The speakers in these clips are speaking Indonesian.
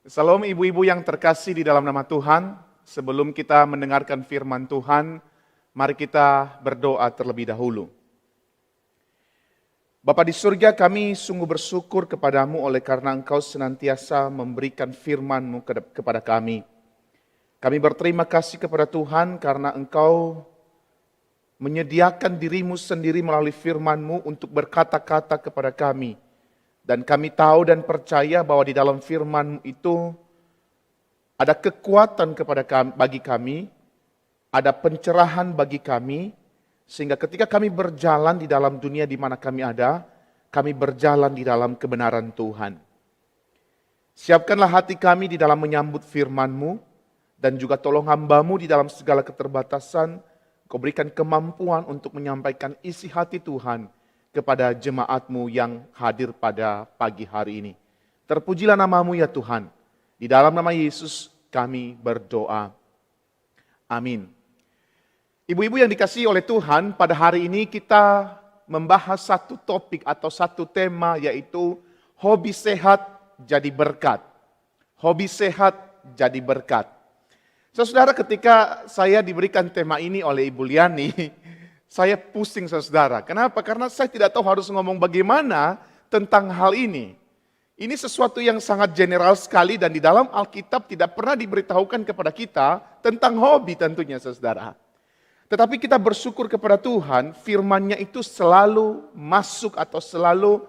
Salam ibu-ibu yang terkasih di dalam nama Tuhan. Sebelum kita mendengarkan firman Tuhan, mari kita berdoa terlebih dahulu. Bapa di surga, kami sungguh bersyukur kepadamu oleh karena Engkau senantiasa memberikan firman-Mu kepada kami. Kami berterima kasih kepada Tuhan karena Engkau menyediakan dirimu sendiri melalui firman-Mu untuk berkata-kata kepada kami. Dan kami tahu dan percaya bahwa di dalam firman itu ada kekuatan bagi kami, ada pencerahan bagi kami, sehingga ketika kami berjalan di dalam dunia di mana kami ada, kami berjalan di dalam kebenaran Tuhan. Siapkanlah hati kami di dalam menyambut firman-Mu, dan juga tolong hamba-Mu di dalam segala keterbatasan, Kau berikan kemampuan untuk menyampaikan isi hati Tuhan kepada jemaat-Mu yang hadir pada pagi hari ini. Terpujilah nama-Mu ya Tuhan. Di dalam nama Yesus kami berdoa. Amin. Ibu-ibu yang dikasihi oleh Tuhan, pada hari ini kita membahas satu topik atau satu tema, yaitu hobi sehat jadi berkat. Hobi sehat jadi berkat. Saudara, ketika saya diberikan tema ini oleh Ibu Liani, saya pusing saudara. Kenapa? Karena saya tidak tahu harus ngomong bagaimana tentang hal ini. Ini sesuatu yang sangat general sekali dan di dalam Alkitab tidak pernah diberitahukan kepada kita tentang hobi tentunya saudara. Tetapi kita bersyukur kepada Tuhan, firman-Nya itu selalu masuk atau selalu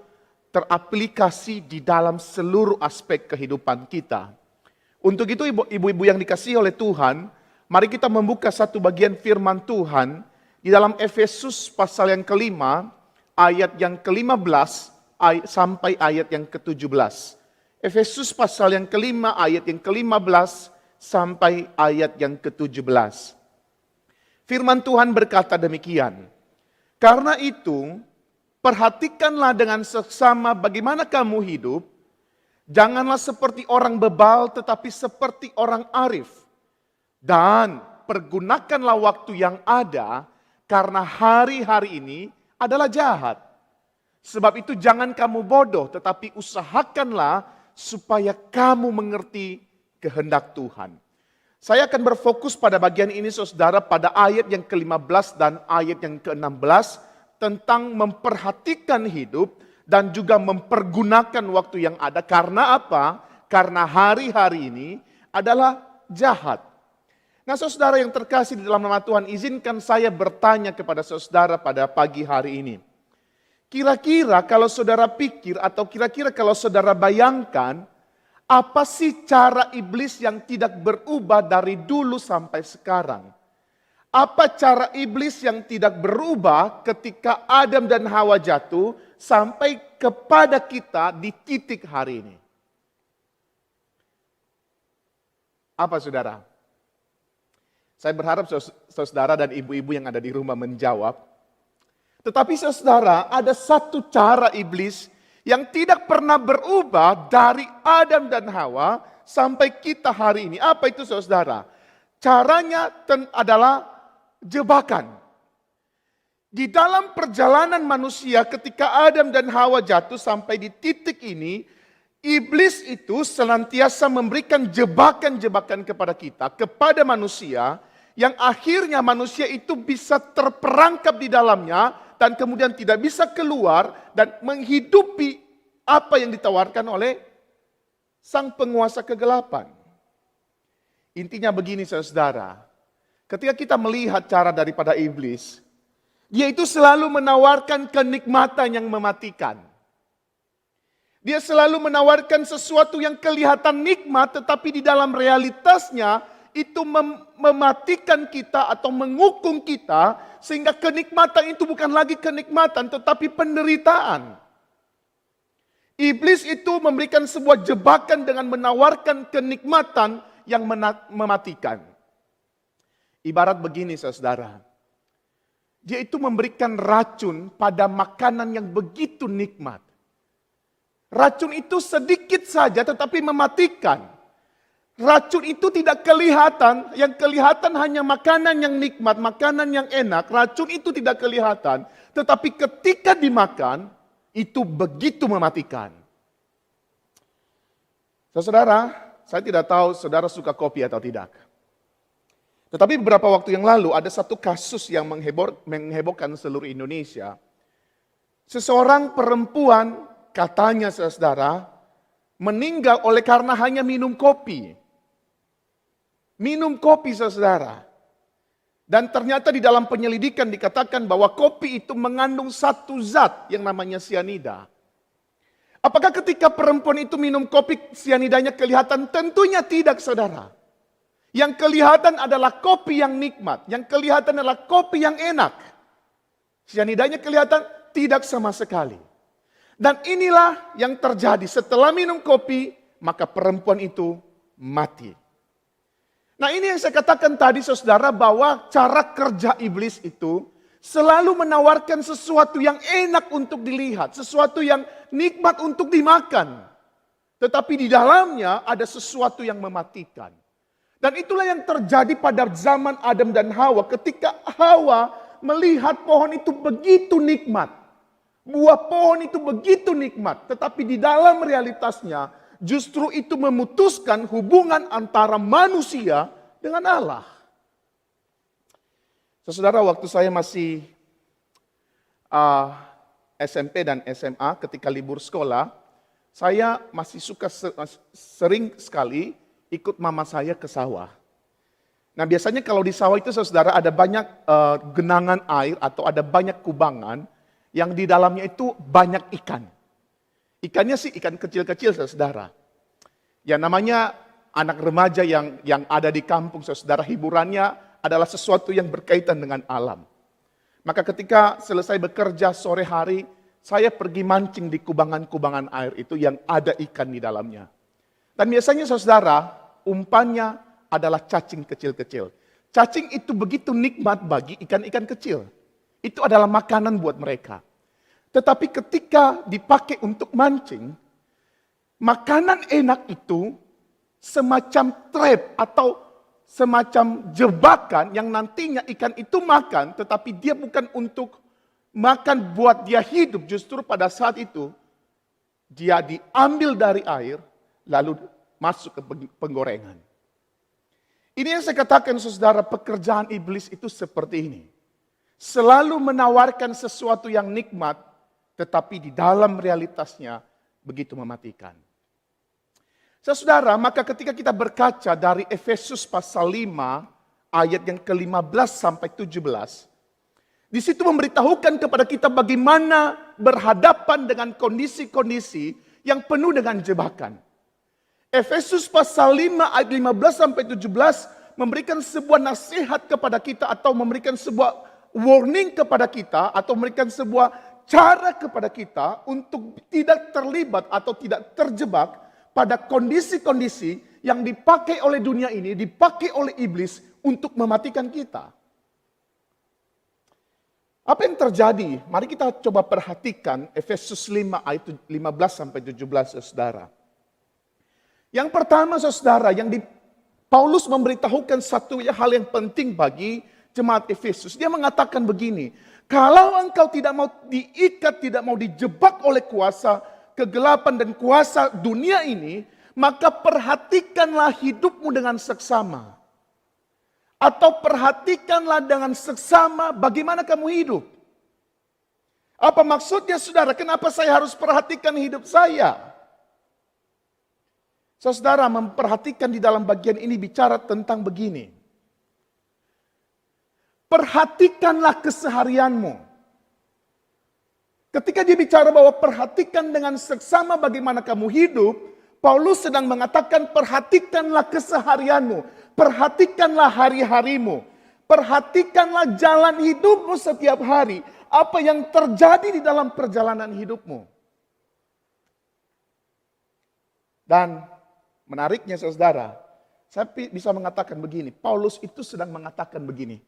teraplikasi di dalam seluruh aspek kehidupan kita. Untuk itu ibu-ibu yang dikasihi oleh Tuhan, mari kita membuka satu bagian firman Tuhan di dalam Efesus pasal yang kelima, ayat yang ke-15 sampai ayat yang ke-17. Efesus pasal yang kelima, ayat yang ke-15 sampai ayat yang ke-17. Firman Tuhan berkata demikian, "Karena itu, perhatikanlah dengan seksama bagaimana kamu hidup, janganlah seperti orang bebal tetapi seperti orang arif. Dan pergunakanlah waktu yang ada, karena hari-hari ini adalah jahat. Sebab itu jangan kamu bodoh, tetapi usahakanlah supaya kamu mengerti kehendak Tuhan." Saya akan berfokus pada bagian ini saudara pada ayat yang ke-15 dan ayat yang ke-16 tentang memperhatikan hidup dan juga mempergunakan waktu yang ada. Karena apa? Karena hari-hari ini adalah jahat. Nah saudara yang terkasih di dalam nama Tuhan, izinkan saya bertanya kepada saudara pada pagi hari ini. Kira-kira kalau saudara pikir atau kira-kira kalau saudara bayangkan, apa sih cara iblis yang tidak berubah dari dulu sampai sekarang? Apa cara iblis yang tidak berubah ketika Adam dan Hawa jatuh sampai kepada kita di titik hari ini? Apa saudara? Saya berharap saudara dan ibu-ibu yang ada di rumah menjawab. Tetapi saudara, ada satu cara iblis yang tidak pernah berubah dari Adam dan Hawa sampai kita hari ini. Apa itu saudara? Caranya adalah jebakan. Di dalam perjalanan manusia ketika Adam dan Hawa jatuh sampai di titik ini, iblis itu senantiasa memberikan jebakan-jebakan kepada kita, kepada manusia, yang akhirnya manusia itu bisa terperangkap di dalamnya dan kemudian tidak bisa keluar dan menghidupi apa yang ditawarkan oleh sang penguasa kegelapan. Intinya begini saudara, ketika kita melihat cara daripada iblis, dia itu selalu menawarkan kenikmatan yang mematikan. Dia selalu menawarkan sesuatu yang kelihatan nikmat, tetapi di dalam realitasnya itu mematikan kita atau menghukum kita, sehingga kenikmatan itu bukan lagi kenikmatan, tetapi penderitaan. Iblis itu memberikan sebuah jebakan dengan menawarkan kenikmatan yang mematikan. Ibarat begini saudara, dia itu memberikan racun pada makanan yang begitu nikmat. Racun itu sedikit saja tetapi mematikan. Racun itu tidak kelihatan, yang kelihatan hanya makanan yang nikmat, makanan yang enak. Racun itu tidak kelihatan, tetapi ketika dimakan, itu begitu mematikan. Saudara, saya tidak tahu saudara suka kopi atau tidak. Tetapi beberapa waktu yang lalu ada satu kasus yang menghebohkan seluruh Indonesia. Seseorang perempuan katanya saudara meninggal oleh karena hanya minum kopi. Minum kopi saudara. Dan ternyata di dalam penyelidikan dikatakan bahwa kopi itu mengandung satu zat yang namanya sianida. Apakah ketika perempuan itu minum kopi sianidanya kelihatan? Tentunya tidak saudara. Yang kelihatan adalah kopi yang nikmat. Yang kelihatan adalah kopi yang enak. Sianidanya kelihatan tidak sama sekali. Dan inilah yang terjadi setelah minum kopi, maka perempuan itu mati. Nah ini yang saya katakan tadi saudara, bahwa cara kerja iblis itu selalu menawarkan sesuatu yang enak untuk dilihat, sesuatu yang nikmat untuk dimakan. Tetapi di dalamnya ada sesuatu yang mematikan. Dan itulah yang terjadi pada zaman Adam dan Hawa. Ketika Hawa melihat pohon itu begitu nikmat. Buah pohon itu begitu nikmat. Tetapi di dalam realitasnya justru itu memutuskan hubungan antara manusia dengan Allah. Saudara, waktu saya masih SMP dan SMA ketika libur sekolah, saya masih suka sering sekali ikut mama saya ke sawah. Nah biasanya kalau di sawah itu saudara ada banyak genangan air atau ada banyak kubangan yang di dalamnya itu banyak ikan. Ikannya sih ikan kecil-kecil saudara. Ya namanya anak remaja yang ada di kampung saudara, hiburannya adalah sesuatu yang berkaitan dengan alam. Maka ketika selesai bekerja sore hari, saya pergi mancing di kubangan-kubangan air itu yang ada ikan di dalamnya. Dan biasanya saudara, umpannya adalah cacing kecil-kecil. Cacing itu begitu nikmat bagi ikan-ikan kecil. Itu adalah makanan buat mereka. Tetapi ketika dipakai untuk mancing, makanan enak itu semacam trap atau semacam jebakan yang nantinya ikan itu makan, tetapi dia bukan untuk makan buat dia hidup. Justru pada saat itu, dia diambil dari air, lalu masuk ke penggorengan. Ini yang saya katakan saudara, pekerjaan iblis itu seperti ini. Selalu menawarkan sesuatu yang nikmat, tetapi di dalam realitasnya begitu mematikan. Saudara, maka ketika kita berkaca dari Efesus pasal 5, ayat yang ke-15 sampai 17, di situ memberitahukan kepada kita bagaimana berhadapan dengan kondisi-kondisi yang penuh dengan jebakan. Efesus pasal 5 ayat 15 sampai 17 memberikan sebuah nasihat kepada kita atau memberikan sebuah warning kepada kita atau memberikan sebuah cara kepada kita untuk tidak terlibat atau tidak terjebak pada kondisi-kondisi yang dipakai oleh dunia ini, dipakai oleh iblis untuk mematikan kita. Apa yang terjadi? Mari kita coba perhatikan Efesus 5 ayat 15 sampai 17 saudara. Yang pertama saudara, Paulus memberitahukan satu hal yang penting bagi jemaat Efesus. Dia mengatakan begini, kalau engkau tidak mau diikat, tidak mau dijebak oleh kuasa kegelapan dan kuasa dunia ini, maka perhatikanlah hidupmu dengan seksama. Atau perhatikanlah dengan seksama bagaimana kamu hidup. Apa maksudnya saudara? Kenapa saya harus perhatikan hidup saya? Saudara, memperhatikan di dalam bagian ini bicara tentang begini. Perhatikanlah keseharianmu. Ketika dia bicara bahwa perhatikan dengan seksama bagaimana kamu hidup, Paulus sedang mengatakan perhatikanlah keseharianmu. Perhatikanlah hari-harimu. Perhatikanlah jalan hidupmu setiap hari. Apa yang terjadi di dalam perjalanan hidupmu. Dan menariknya saudara, saya bisa mengatakan begini. Paulus itu sedang mengatakan begini.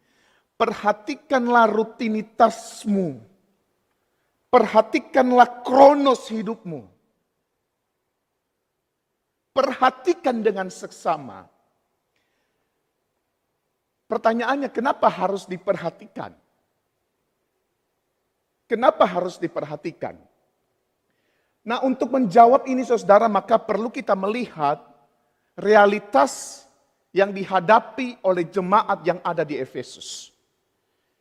Perhatikanlah rutinitasmu. Perhatikanlah kronos hidupmu. Perhatikan dengan seksama. Pertanyaannya, kenapa harus diperhatikan? Kenapa harus diperhatikan? Nah, untuk menjawab ini saudara, maka perlu kita melihat realitas yang dihadapi oleh jemaat yang ada di Efesus.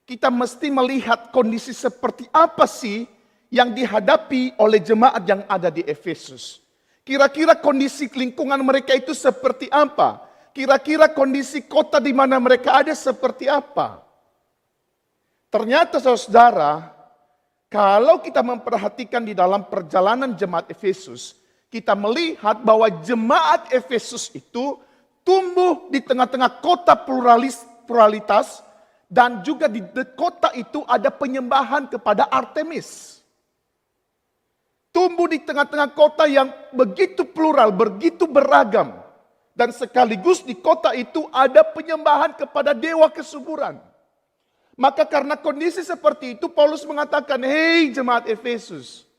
Kita mesti melihat kondisi seperti apa sih yang dihadapi oleh jemaat yang ada di Efesus. Kira-kira kondisi lingkungan mereka itu seperti apa? Kira-kira kondisi kota di mana mereka ada seperti apa? Ternyata saudara, kalau kita memperhatikan di dalam perjalanan jemaat Efesus, kita melihat bahwa jemaat Efesus itu tumbuh di tengah-tengah kota pluralitas dan juga di kota itu ada penyembahan kepada Artemis. Tumbuh di tengah-tengah kota yang begitu plural, begitu beragam. Dan sekaligus di kota itu ada penyembahan kepada dewa kesuburan. Maka karena kondisi seperti itu Paulus mengatakan, "Hei jemaat Efesus,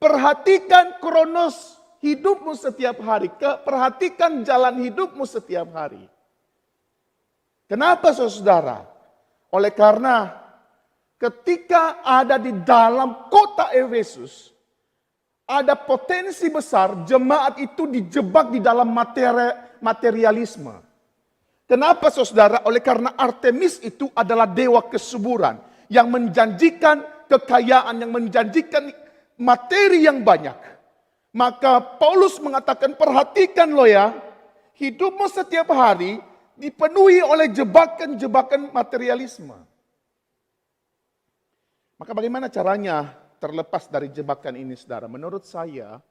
perhatikan kronos hidupmu setiap hari. Perhatikan jalan hidupmu setiap hari." Kenapa saudara? Oleh karena ketika ada di dalam kota Efesus, ada potensi besar jemaat itu dijebak di dalam materialisme. Kenapa saudara? Oleh karena Artemis itu adalah dewa kesuburan yang menjanjikan kekayaan, yang menjanjikan materi yang banyak. Maka Paulus mengatakan, perhatikan lo ya, hidupmu setiap hari dipenuhi oleh jebakan-jebakan materialisme. Maka bagaimana caranya terlepas dari jebakan ini saudara? Menurut saya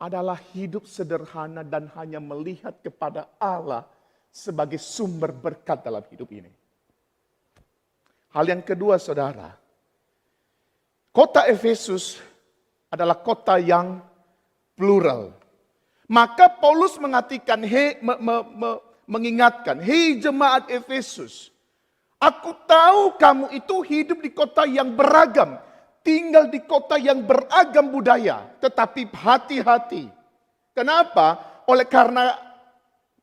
adalah hidup sederhana dan hanya melihat kepada Allah sebagai sumber berkat dalam hidup ini. Hal yang kedua saudara, kota Efesus adalah kota yang plural. Maka Paulus mengingatkan, "Hei jemaat Efesus, aku tahu kamu itu hidup di kota yang beragam. Tinggal di kota yang beragam budaya, tetapi hati-hati." Kenapa? Oleh karena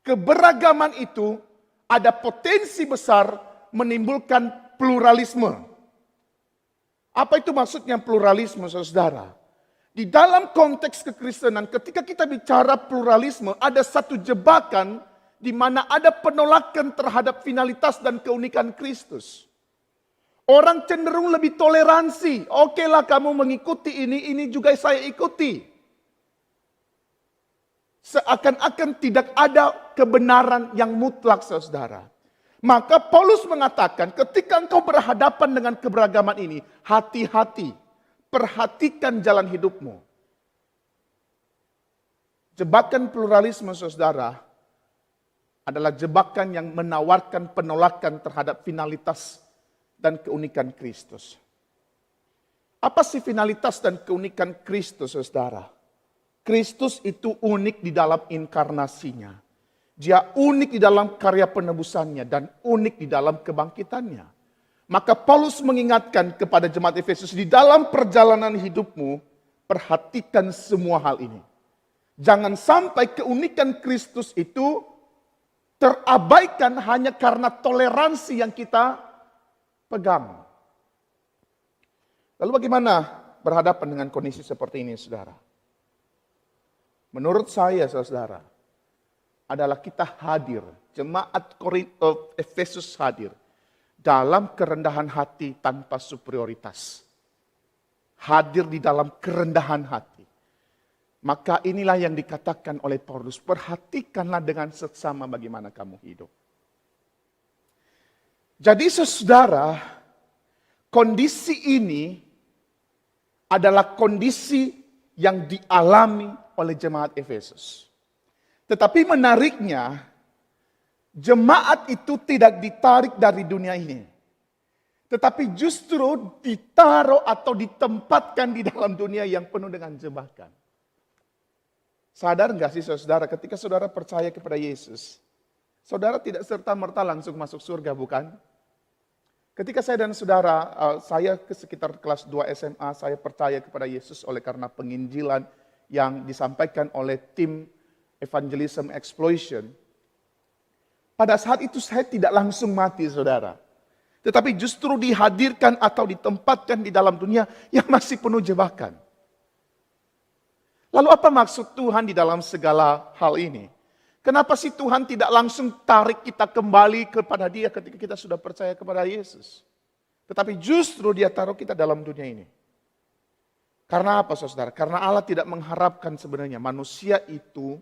keberagaman itu ada potensi besar menimbulkan pluralisme. Apa itu maksudnya pluralisme, saudara? Di dalam konteks kekristenan, ketika kita bicara pluralisme, ada satu jebakan di mana ada penolakan terhadap finalitas dan keunikan Kristus. Orang cenderung lebih toleransi. Oke lah kamu mengikuti ini juga saya ikuti. Seakan-akan tidak ada kebenaran yang mutlak saudara. Maka Paulus mengatakan ketika engkau berhadapan dengan keberagaman ini, hati-hati. Perhatikan jalan hidupmu. Jebakan pluralisme saudara adalah jebakan yang menawarkan penolakan terhadap finalitas dan keunikan Kristus. Apa sih finalitas dan keunikan Kristus, saudara? Kristus itu unik di dalam inkarnasinya. Dia unik di dalam karya penebusannya dan unik di dalam kebangkitannya. Maka Paulus mengingatkan kepada jemaat Efesus, di dalam perjalanan hidupmu, perhatikan semua hal ini. Jangan sampai keunikan Kristus itu terabaikan hanya karena toleransi yang kita pegang. Lalu bagaimana berhadapan dengan kondisi seperti ini, saudara? Menurut saya, saudara, adalah kita hadir, jemaat Efesus hadir dalam kerendahan hati tanpa superioritas. Hadir di dalam kerendahan hati. Maka inilah yang dikatakan oleh Paulus, perhatikanlah dengan seksama bagaimana kamu hidup. Jadi saudara, kondisi ini adalah kondisi yang dialami oleh jemaat Efesus. Tetapi menariknya, jemaat itu tidak ditarik dari dunia ini. Tetapi justru ditaruh atau ditempatkan di dalam dunia yang penuh dengan jebakan. Sadar gak sih saudara, ketika saudara percaya kepada Yesus, saudara tidak serta-merta langsung masuk surga, bukan? Ketika saya dan saudara, saya sekitar kelas 2 SMA, saya percaya kepada Yesus oleh karena penginjilan yang disampaikan oleh tim Evangelism Explosion. Pada saat itu saya tidak langsung mati, saudara. Tetapi justru dihadirkan atau ditempatkan di dalam dunia yang masih penuh jebakan. Lalu apa maksud Tuhan di dalam segala hal ini? Kenapa sih Tuhan tidak langsung tarik kita kembali kepada Dia ketika kita sudah percaya kepada Yesus? Tetapi justru Dia taruh kita dalam dunia ini. Karena apa saudara? Karena Allah tidak mengharapkan sebenarnya manusia itu,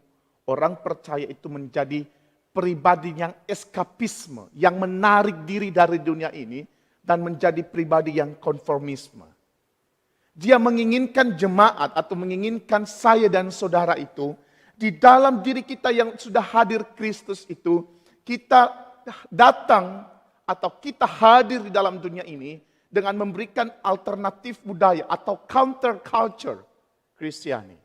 orang percaya itu menjadi pribadi yang eskapisme, yang menarik diri dari dunia ini dan menjadi pribadi yang konformisme. Dia menginginkan jemaat atau menginginkan saya dan saudara itu, di dalam diri kita yang sudah hadir Kristus itu, kita datang atau kita hadir di dalam dunia ini dengan memberikan alternatif budaya atau counter culture Kristiani.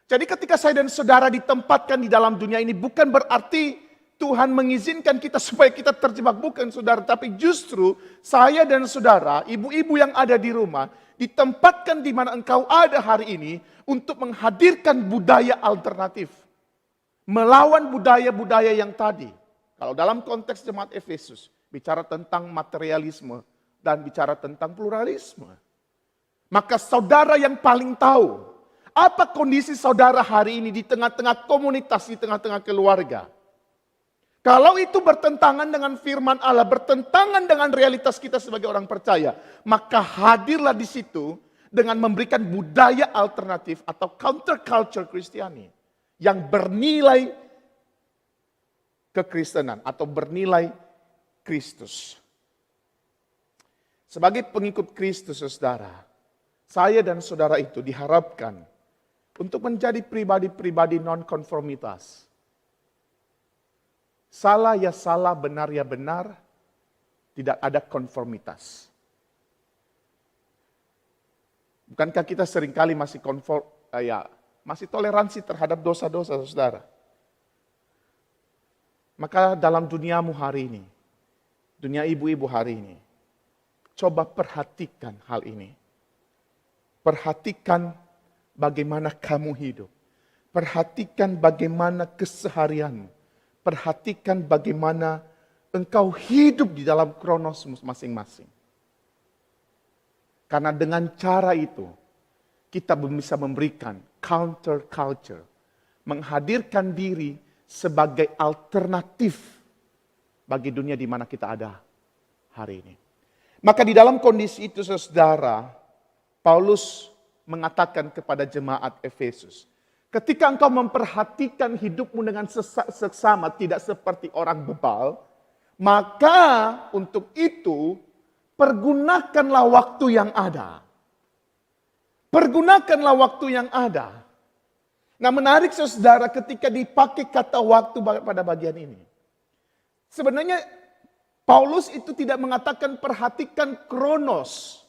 Jadi ketika saya dan saudara ditempatkan di dalam dunia ini bukan berarti Tuhan mengizinkan kita supaya kita terjebak, bukan saudara. Tapi justru saya dan saudara, ibu-ibu yang ada di rumah, ditempatkan di mana engkau ada hari ini untuk menghadirkan budaya alternatif. Melawan budaya-budaya yang tadi. Kalau dalam konteks jemaat Efesus, bicara tentang materialisme dan bicara tentang pluralisme. Maka saudara yang paling tahu apa kondisi saudara hari ini di tengah-tengah komunitas, di tengah-tengah keluarga. Kalau itu bertentangan dengan firman Allah, bertentangan dengan realitas kita sebagai orang percaya, maka hadirlah di situ dengan memberikan budaya alternatif atau counter culture Kristiani yang bernilai kekristenan atau bernilai Kristus. Sebagai pengikut Kristus, saudara, saya dan saudara itu diharapkan untuk menjadi pribadi-pribadi non-konformitas. Salah ya salah, benar ya benar, tidak ada konformitas. Bukankah kita seringkali masih masih toleransi terhadap dosa-dosa, saudara? Maka dalam duniamu hari ini, dunia ibu-ibu hari ini, coba perhatikan hal ini. Perhatikan bagaimana kamu hidup. Perhatikan bagaimana keseharianmu. Perhatikan bagaimana engkau hidup di dalam kronos masing-masing. Karena dengan cara itu, kita bisa memberikan counter culture. Menghadirkan diri sebagai alternatif bagi dunia di mana kita ada hari ini. Maka di dalam kondisi itu, saudara, Paulus mengatakan kepada jemaat Efesus, ketika engkau memperhatikan hidupmu dengan seksama, tidak seperti orang bebal, maka untuk itu pergunakanlah waktu yang ada. Pergunakanlah waktu yang ada. Nah, menarik saudara ketika dipakai kata waktu pada bagian ini. Sebenarnya Paulus itu tidak mengatakan perhatikan kronos.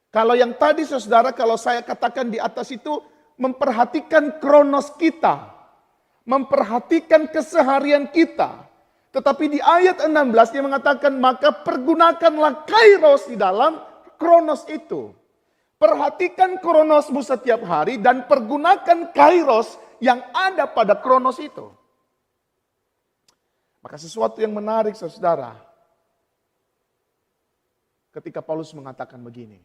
Kalau yang tadi saudara, kalau saya katakan di atas itu memperhatikan kronos kita. Memperhatikan keseharian kita. Tetapi di ayat 16 dia mengatakan maka pergunakanlah kairos di dalam kronos itu. Perhatikan kronosmu setiap hari dan pergunakan kairos yang ada pada kronos itu. Maka sesuatu yang menarik saudara. Ketika Paulus mengatakan begini.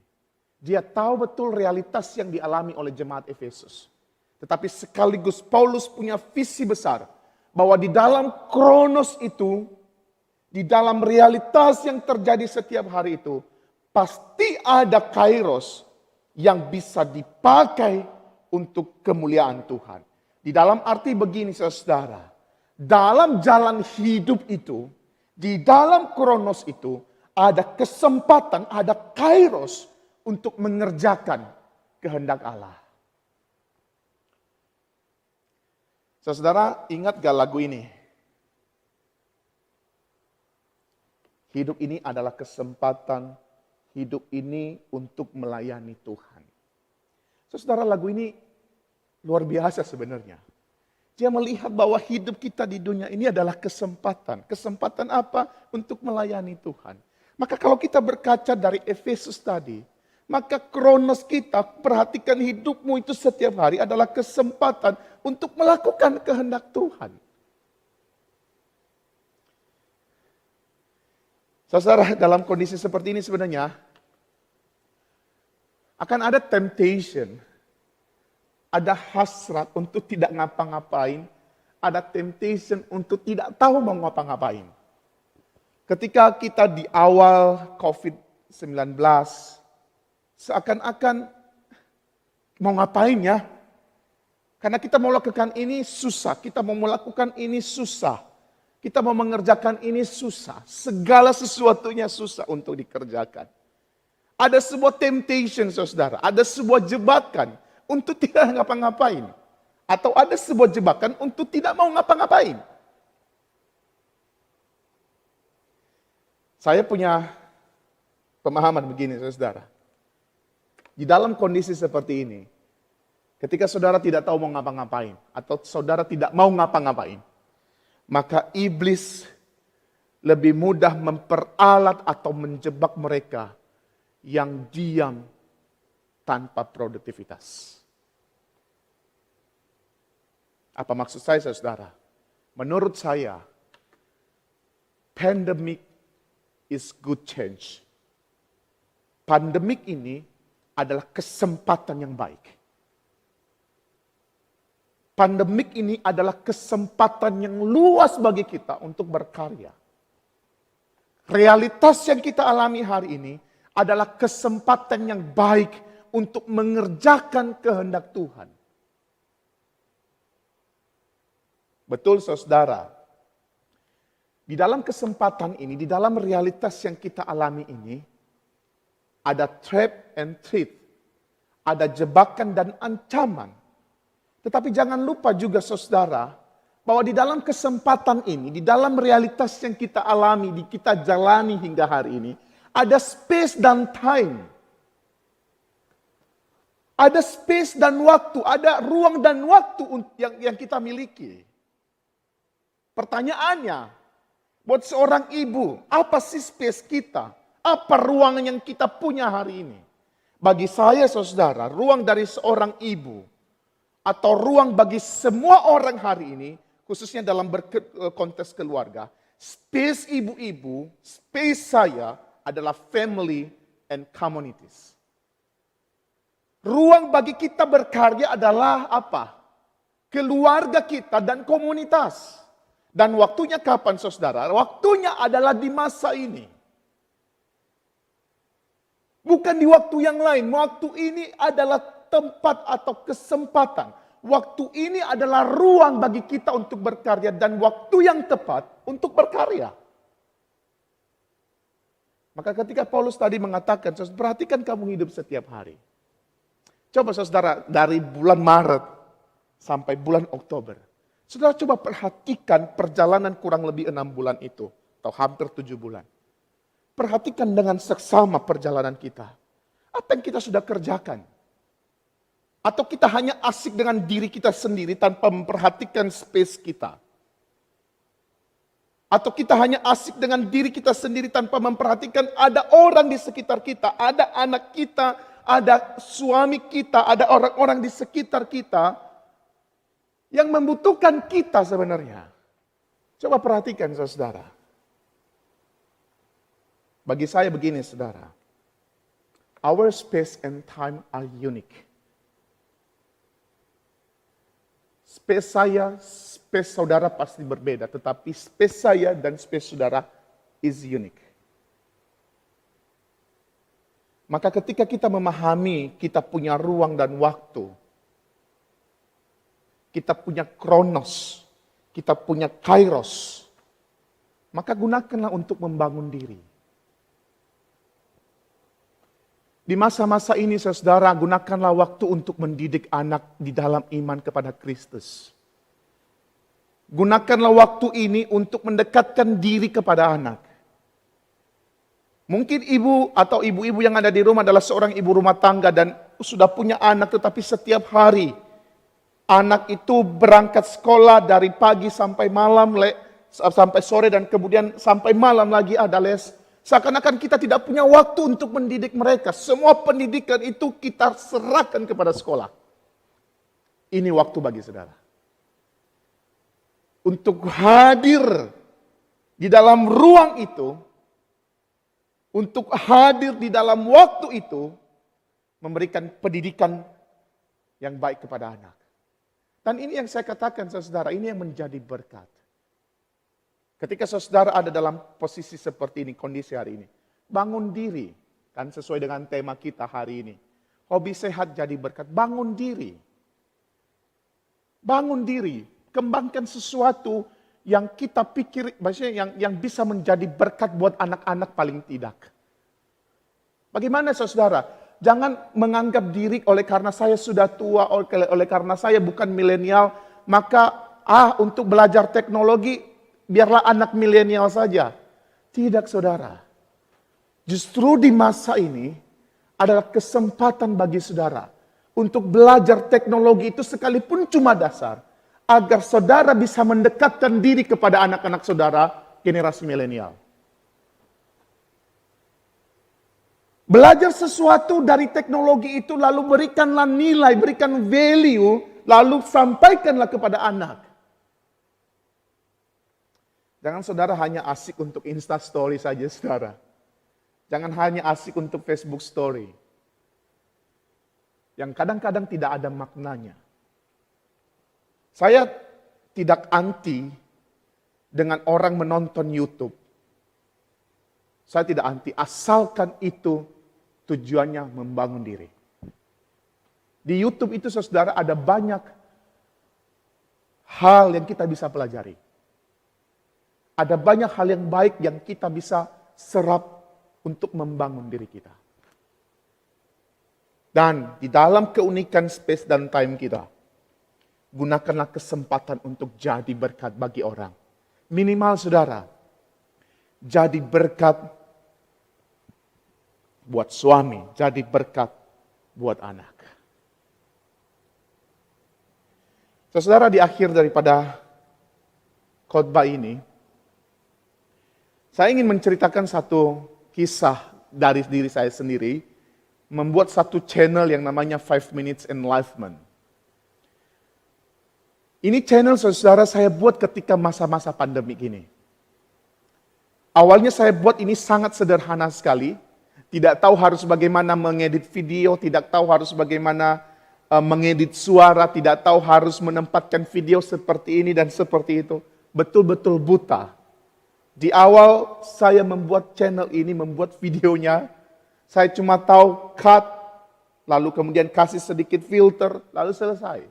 Dia tahu betul realitas yang dialami oleh jemaat Efesus. Tetapi sekaligus Paulus punya visi besar. Bahwa di dalam kronos itu, di dalam realitas yang terjadi setiap hari itu, pasti ada kairos yang bisa dipakai untuk kemuliaan Tuhan. Di dalam arti begini saudara, dalam jalan hidup itu, di dalam kronos itu, ada kesempatan, ada kairos untuk mengerjakan kehendak Allah. Saudara, ingat gak lagu ini? Hidup ini adalah kesempatan, hidup ini untuk melayani Tuhan. Saudara, lagu ini luar biasa sebenarnya. Dia melihat bahwa hidup kita di dunia ini adalah kesempatan. Kesempatan apa? Untuk melayani Tuhan. Maka kalau kita berkaca dari Efesus tadi, maka kronos kita, perhatikan hidupmu itu setiap hari adalah kesempatan untuk melakukan kehendak Tuhan. Saudara, dalam kondisi seperti ini sebenarnya akan ada temptation ada hasrat untuk tidak ngapa-ngapain, ada temptation untuk tidak tahu mau ngapa-ngapain. Ketika kita di awal COVID-19, seakan-akan mau ngapain ya? Karena kita mau lakukan ini susah, kita mau melakukan ini susah. Kita mau mengerjakan ini susah, segala sesuatunya susah untuk dikerjakan. Ada sebuah temptation saudara, ada sebuah jebakan untuk tidak ngapa-ngapain. Atau ada sebuah jebakan untuk tidak mau ngapa-ngapain. Saya punya pemahaman begini saudara. Di dalam kondisi seperti ini, ketika saudara tidak tahu mau ngapa-ngapain, atau saudara tidak mau ngapa-ngapain, maka iblis lebih mudah memperalat atau menjebak mereka yang diam tanpa produktivitas. Apa maksud saya saudara? Menurut saya, pandemic is good change. Pandemik ini adalah kesempatan yang baik. Pandemik ini adalah kesempatan yang luas bagi kita untuk berkarya. Realitas yang kita alami hari ini adalah kesempatan yang baik untuk mengerjakan kehendak Tuhan. Betul saudara, di dalam kesempatan ini, di dalam realitas yang kita alami ini, ada trap and treat, ada jebakan dan ancaman. Tetapi jangan lupa juga saudara, bahwa di dalam kesempatan ini, di dalam realitas yang kita alami, kita jalani hingga hari ini, ada space dan time. Ada space dan waktu, ada ruang dan waktu yang kita miliki. Pertanyaannya, buat seorang ibu, apa sih space kita? Apa ruang yang kita punya hari ini? Bagi saya saudara, ruang dari seorang ibu, atau ruang bagi semua orang hari ini, khususnya dalam konteks keluarga, space ibu-ibu, space saya adalah family and communities. Ruang bagi kita berkarya adalah apa? Keluarga kita dan komunitas. Dan waktunya kapan saudara? Waktunya adalah di masa ini. Bukan di waktu yang lain. Waktu ini adalah tempat atau kesempatan. Waktu ini adalah ruang bagi kita untuk berkarya. Dan waktu yang tepat untuk berkarya. Maka ketika Paulus tadi mengatakan, perhatikan kamu hidup setiap hari. Coba saudara, dari bulan Maret sampai bulan Oktober. Saudara coba perhatikan perjalanan kurang lebih 6 bulan itu. Atau hampir 7 bulan. Perhatikan dengan seksama perjalanan kita. Apa yang kita sudah kerjakan? Atau kita hanya asik dengan diri kita sendiri tanpa memperhatikan space kita? Atau kita hanya asik dengan diri kita sendiri tanpa memperhatikan ada orang di sekitar kita, ada anak kita, ada suami kita, ada orang-orang di sekitar kita yang membutuhkan kita sebenarnya. Coba perhatikan saudara. Bagi saya begini saudara. Our space and time are unique. Space saya, space saudara pasti berbeda. Tetapi space saya dan space saudara is unique. Maka ketika kita memahami kita punya ruang dan waktu, kita punya kronos, kita punya kairos, maka gunakanlah untuk membangun diri. Di masa-masa ini saudara, gunakanlah waktu untuk mendidik anak di dalam iman kepada Kristus. Gunakanlah waktu ini untuk mendekatkan diri kepada anak. Mungkin ibu atau ibu-ibu yang ada di rumah adalah seorang ibu rumah tangga dan sudah punya anak, tetapi setiap hari anak itu berangkat sekolah dari pagi sampai malam, sampai sore dan kemudian sampai malam lagi ada les. Seakan-akan kita tidak punya waktu untuk mendidik mereka. Semua pendidikan itu kita serahkan kepada sekolah. Ini waktu bagi saudara. Untuk hadir di dalam ruang itu, untuk hadir di dalam waktu itu, memberikan pendidikan yang baik kepada anak. Dan ini yang saya katakan saudara, ini yang menjadi berkat. Ketika saudara ada dalam posisi seperti ini, kondisi hari ini, bangun diri, kan sesuai dengan tema kita hari ini. Hobi sehat jadi berkat, bangun diri. Bangun diri, kembangkan sesuatu yang kita pikir, maksudnya yang bisa menjadi berkat buat anak-anak paling tidak. Bagaimana saudara? Jangan menganggap diri oleh karena saya sudah tua, oleh karena saya bukan milenial, maka untuk belajar teknologi, biarlah anak milenial saja. Tidak saudara. Justru di masa ini adalah kesempatan bagi saudara untuk belajar teknologi itu sekalipun cuma dasar, agar saudara bisa mendekatkan diri kepada anak-anak saudara generasi milenial. Belajar sesuatu dari teknologi itu lalu berikanlah nilai, berikan value, lalu sampaikanlah kepada anak. Jangan saudara hanya asik untuk Insta Story saja saudara. Jangan hanya asik untuk Facebook Story. Yang kadang-kadang tidak ada maknanya. Saya tidak anti dengan orang menonton YouTube. Saya tidak anti, asalkan itu tujuannya membangun diri. Di YouTube itu saudara ada banyak hal yang kita bisa pelajari. Ada banyak hal yang baik yang kita bisa serap untuk membangun diri kita. Dan di dalam keunikan space dan time kita, gunakanlah kesempatan untuk jadi berkat bagi orang. Minimal saudara, jadi berkat buat suami, jadi berkat buat anak. Saudara, di akhir daripada khotbah ini, saya ingin menceritakan satu kisah dari diri saya sendiri, membuat satu channel yang namanya 5 Minutes Enlightenment. Ini channel saudara saya buat ketika masa-masa pandemi ini. Awalnya saya buat ini sangat sederhana sekali. Tidak tahu harus bagaimana mengedit video, tidak tahu harus bagaimana mengedit suara, tidak tahu harus menempatkan video seperti ini dan seperti itu. Betul-betul buta. Di awal saya membuat channel ini, membuat videonya, saya cuma tahu cut, lalu kemudian kasih sedikit filter, lalu selesai.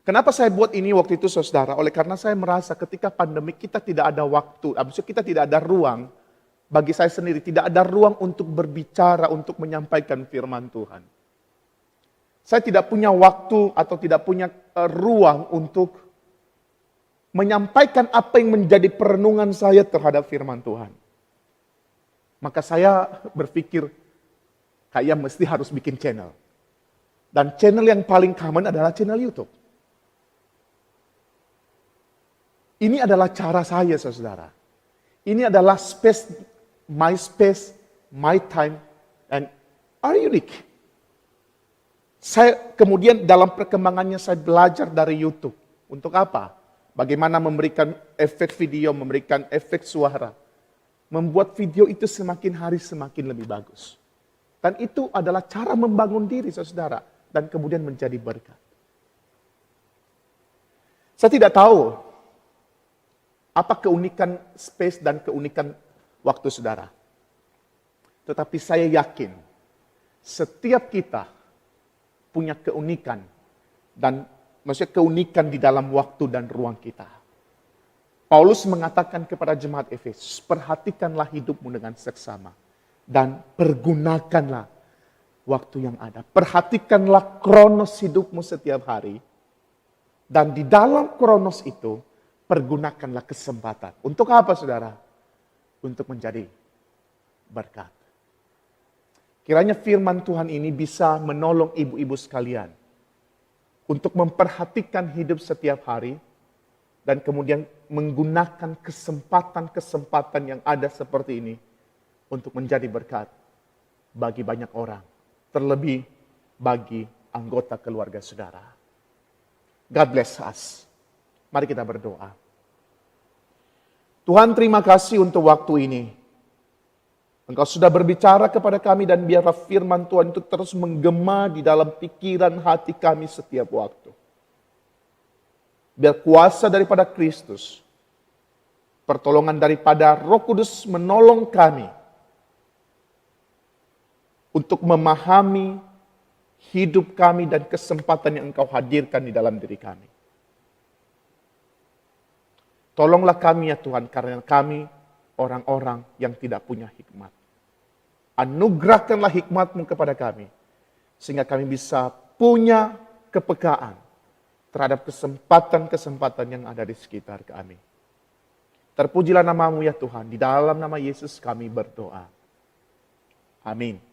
Kenapa saya buat ini waktu itu saudara? Oleh karena saya merasa ketika pandemi kita tidak ada waktu, maksudnya kita tidak ada ruang, bagi saya sendiri tidak ada ruang untuk berbicara, untuk menyampaikan firman Tuhan. Saya tidak punya waktu atau tidak punya ruang untuk menyampaikan apa yang menjadi perenungan saya terhadap firman Tuhan. Maka saya berpikir, kayak mesti harus bikin channel. Dan channel yang paling common adalah channel YouTube. Ini adalah cara saya, saudara. Ini adalah space, my time, and are unique. Saya kemudian dalam perkembangannya saya belajar dari YouTube. Untuk apa? Bagaimana memberikan efek video, memberikan efek suara. Membuat video itu semakin hari semakin lebih bagus. Dan itu adalah cara membangun diri, saudara. Dan kemudian menjadi berkat. Saya tidak tahu apa keunikan space dan keunikan waktu saudara. Tetapi saya yakin setiap kita punya keunikan dan maksudnya keunikan di dalam waktu dan ruang kita. Paulus mengatakan kepada jemaat Efesus, perhatikanlah hidupmu dengan seksama dan pergunakanlah waktu yang ada. Perhatikanlah kronos hidupmu setiap hari dan di dalam kronos itu pergunakanlah kesempatan. Untuk apa saudara? Untuk menjadi berkat. Kiranya firman Tuhan ini bisa menolong ibu-ibu sekalian untuk memperhatikan hidup setiap hari dan kemudian menggunakan kesempatan-kesempatan yang ada seperti ini untuk menjadi berkat bagi banyak orang, terlebih bagi anggota keluarga saudara. God bless us. Mari kita berdoa. Tuhan, terima kasih untuk waktu ini. Engkau sudah berbicara kepada kami dan biarlah firman Tuhan itu terus menggema di dalam pikiran hati kami setiap waktu. Biar kuasa daripada Kristus, pertolongan daripada Roh Kudus menolong kami untuk memahami hidup kami dan kesempatan yang Engkau hadirkan di dalam diri kami. Tolonglah kami ya Tuhan, karena kami orang-orang yang tidak punya hikmat. Anugerahkanlah hikmat-Mu kepada kami, sehingga kami bisa punya kepekaan terhadap kesempatan-kesempatan yang ada di sekitar kami. Terpujilah nama-Mu ya Tuhan, di dalam nama Yesus kami berdoa. Amin.